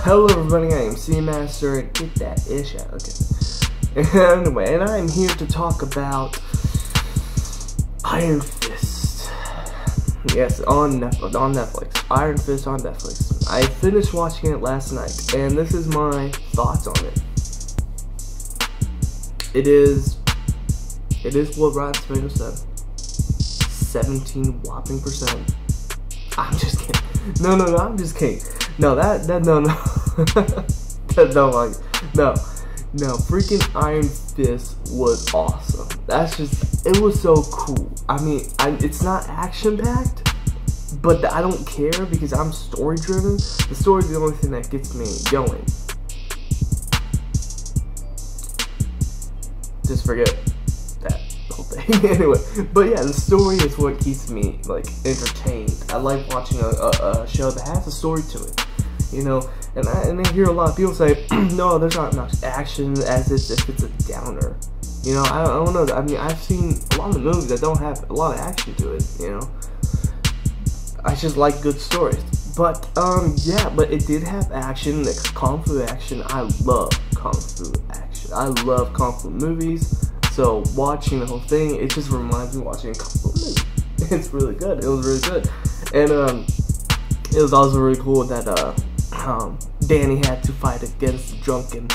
Hello everybody, I am Seamaster. Get that ish out, okay. Anyway, and I am here to talk about Iron Fist. Yes, on Netflix. Iron Fist on Netflix. I finished watching it last night, and this is my thoughts on it. It is what Rotten Tomatoes said. 17 whopping %. I'm just kidding. No, I'm just kidding. No, no. No, freaking Iron Fist was awesome. It was so cool. I mean, it's not action-packed, but I don't care because I'm story-driven. The story's the only thing that gets me going. Just forget that whole thing. Anyway, but yeah, the story is what keeps me, like, entertained. I like watching a show that has a story to it, you know. And I hear a lot of people say, no, there's not much action, as if it's a downer. You know, I don't know. I mean, I've seen a lot of movies that don't have a lot of action to it, you know. I just like good stories. But, yeah, but it did have action, like Kung Fu action. I love Kung Fu action. I love Kung Fu movies. So, watching the whole thing, it just reminds me of watching a Kung Fu movie. It's really good. It was really good. And, it was also really cool that, Danny had to fight against the drunken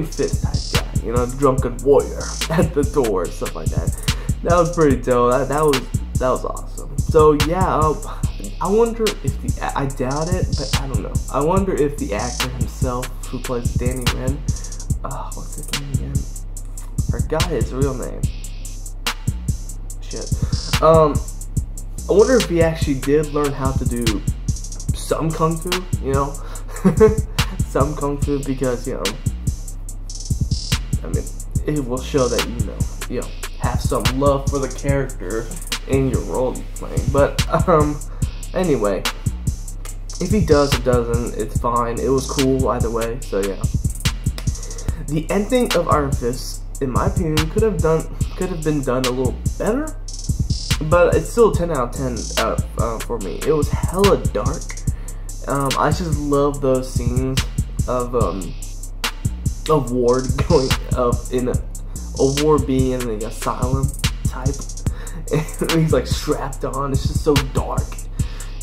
fist type guy, you know, drunken warrior at the door and stuff like that. That was pretty dope. That was awesome. So yeah, I wonder if I doubt it, but I don't know. I wonder if the actor himself who plays Danny Rand, what's his name again? Forgot his real name. Shit. I wonder if he actually did learn how to do some Kung Fu, you know, some Kung Fu, because, you know, I mean, it will show that you know, have some love for the character in your role you're playing. But, anyway, if he does or doesn't, it's fine. It was cool either way, so yeah. The ending of Iron Fist, in my opinion, could have been done a little better, but it's still 10 out of 10 for me. It was hella dark. I just love those scenes of Ward Ward being in the asylum type, and he's like strapped on. It's just so dark,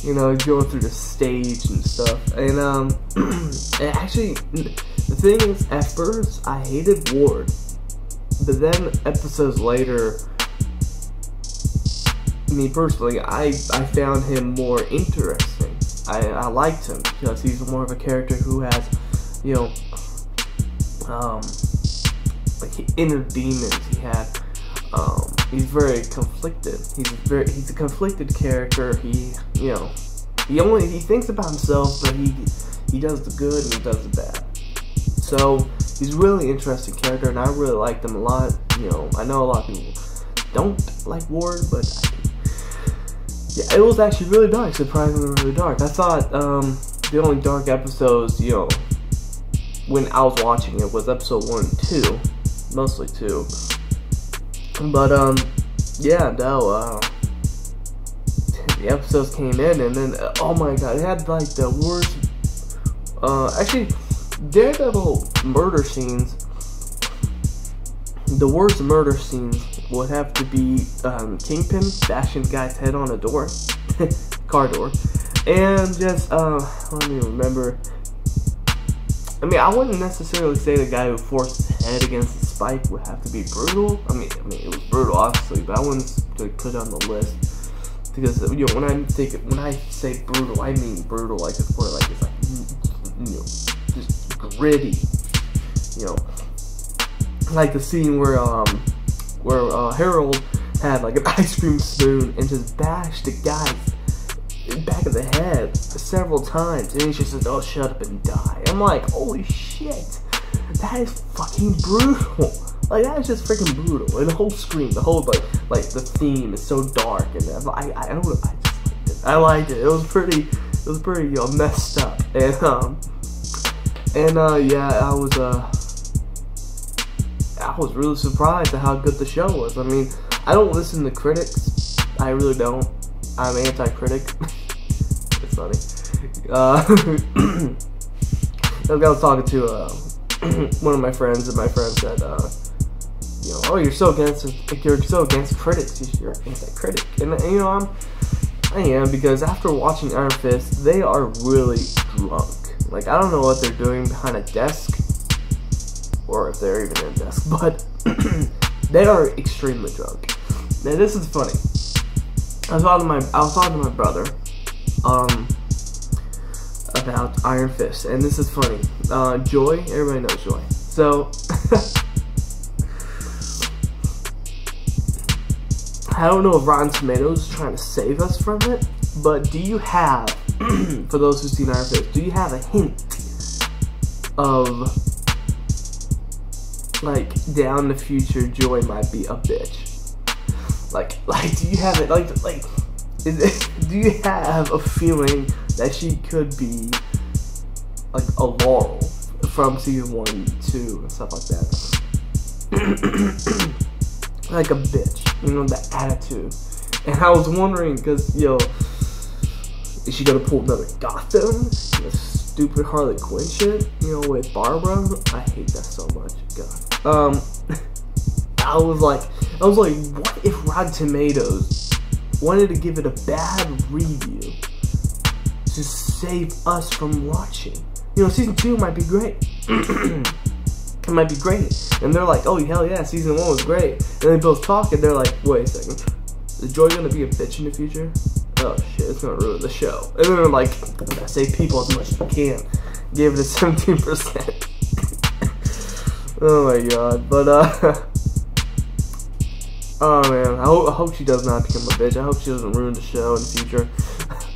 you know, going through the stage and stuff. And and actually, the thing is, at first I hated Ward, but then episodes later, me personally, I found him more interesting. I liked him because he's more of a character who has, you know, like inner demons. He's very conflicted. He's a conflicted character. He thinks about himself, but he does the good and he does the bad. So he's a really interesting character, and I really liked him a lot. You know, I know a lot of people don't like Ward, but yeah, it was actually really dark, surprisingly really dark. I thought the only dark episodes, you know, when I was watching it was episode 1 and 2, mostly 2. But yeah, no, the episodes came in, and then oh my god, it had like the worst. Actually, Daredevil murder scenes. The worst murder scenes would have to be Kingpin bashing the guy's head on a door, car door, and just let me remember. I mean, I wouldn't necessarily say the guy who forced his head against the spike would have to be brutal. I mean, it was brutal, obviously, but I wouldn't put it on the list because, you know, when I say brutal, I mean brutal, like it's more like it's like, you know, just gritty, you know. Like the scene where Harold had like an ice cream spoon and just bashed the guy's back of the head several times, and he just says, "Oh, shut up and die." I'm like, holy shit, that is fucking brutal. Like, that is just freaking brutal. And the whole screen, the whole like the theme is so dark, and I don't know, I just liked it. I liked it. It was pretty, you know, messed up, and yeah, I was really surprised at how good the show was. I mean, I don't listen to critics. I really don't. I'm anti-critic. It's funny. I was talking to one of my friends, and my friend said, you know, oh, you're so against critics. You're anti-critic, and you know, I am, because after watching Iron Fist, they are really drunk. Like, I don't know what they're doing behind a desk, or if they're even in a desk, but they are extremely drunk. Now, this is funny. I was talking to my brother, about Iron Fist, and this is funny. Joy, everybody knows Joy. So, I don't know if Rotten Tomatoes is trying to save us from it, but do you have, for those who've seen Iron Fist, do you have a hint of, like, down the future, Joy might be a bitch? Like, do you have it, do you have a feeling that she could be, like, a Laurel from season 1, 2, and stuff like that? Like a bitch, you know, that attitude. And I was wondering, because, you know, is she gonna pull another Gotham? The stupid Harley Quinn shit, you know, with Barbara? I hate that so much, God. I was like, what if Rotten Tomatoes wanted to give it a bad review to save us from watching? You know, season 2 might be great. It might be great. And they're like, oh, hell yeah, season 1 was great. And they both talk, and they're like, wait a second. Is Joy gonna be a bitch in the future? Oh shit, it's gonna ruin the show. And then they're like, save people as much as we can. Give it a 17%. Oh my god. But, oh man, I hope she does not become a bitch. I hope she doesn't ruin the show in the future.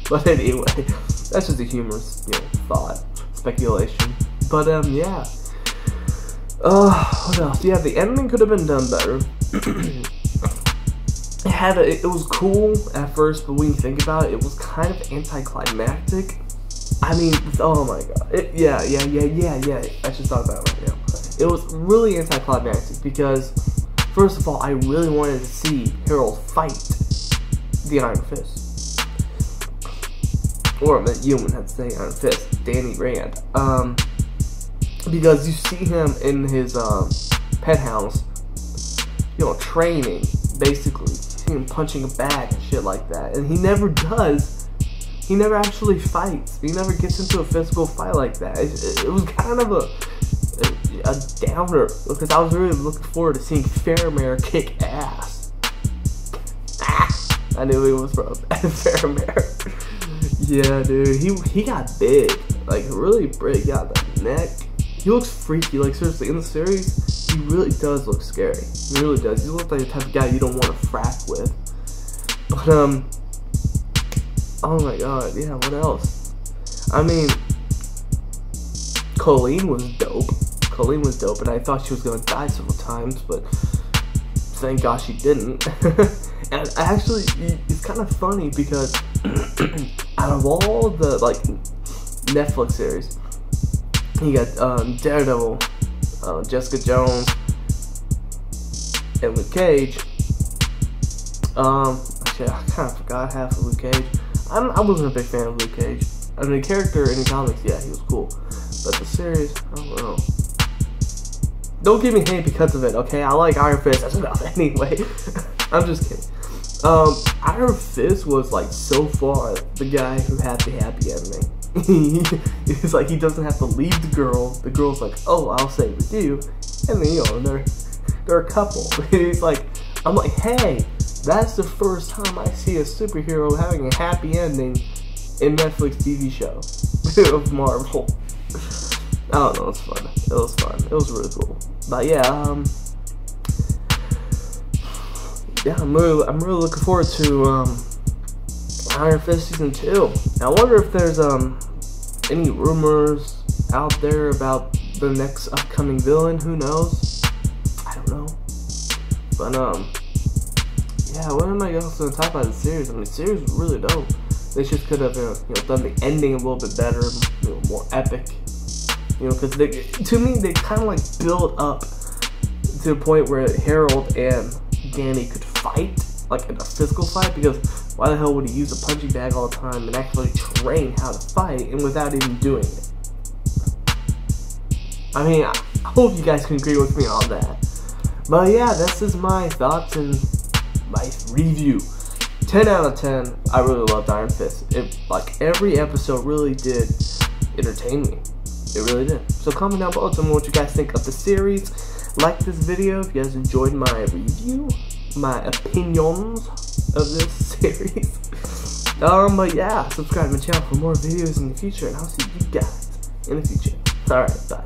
But anyway, that's just a humorous, you know, thought, speculation. But yeah. What else? Yeah, the ending could have been done better. It was cool at first, but when you think about it, it was kind of anticlimactic. I mean, oh my god. Yeah. I should talk about it right now. It was really anticlimactic because, first of all, I really wanted to see Harold fight the Iron Fist. Or, you wouldn't have to say Iron Fist, Danny Rand. Because you see him in his penthouse, you know, training, basically. You see him punching a bag and shit like that. And he never does. He never actually fights. He never gets into a physical fight like that. It was kind of a downer, because I was really looking forward to seeing Faramir kick ass. I knew he was from Faramir. Yeah, dude, he got big, like really big. He got the neck. He looks freaky, like seriously, in the series, he really does look scary. He really does. He looks like the type of guy you don't want to frack with. But, oh my god, yeah, what else? I mean, Colleen was dope. Colleen was dope, and I thought she was gonna die several times, but thank God she didn't. And actually, it's kind of funny because out of all the, like, Netflix series, you got Daredevil, Jessica Jones, and Luke Cage. Actually, I kind of forgot half of Luke Cage. I wasn't a big fan of Luke Cage. I mean, the character in the comics, yeah, he was cool. But the series, I don't know. Don't give me hate because of it, okay? I like Iron Fist, that's enough anyway. I'm just kidding. Iron Fist was, like, so far the guy who had the happy ending. It's like he doesn't have to leave the girl. The girl's like, oh, I'll stay with you. And then, you know, they're a couple. He's like, I'm like, hey, that's the first time I see a superhero having a happy ending in Netflix TV show of Marvel. I don't know, it's fun. It was fun. It was really cool. But yeah, I'm really looking forward to Iron Fist season 2. I wonder if there's any rumors out there about the next upcoming villain. Who knows? I don't know. But yeah, what am I else going to talk about the series? I mean, the series was really dope. They just could have done the ending a little bit better, more epic. Because to me they kind of like build up to the point where Harold and Danny could fight, like in a physical fight, because why the hell would he use a punching bag all the time and actually train how to fight and without even doing it? I mean, I hope you guys can agree with me on that. But yeah, this is my thoughts and my review. 10 out of 10. I really loved Iron Fist. Like, every episode really did entertain me. It really did. So comment down below, tell me what you guys think of the series. Like this video if you guys enjoyed my review, my opinions of this series. But yeah, subscribe to my channel for more videos in the future, and I'll see you guys in the future. Alright, bye.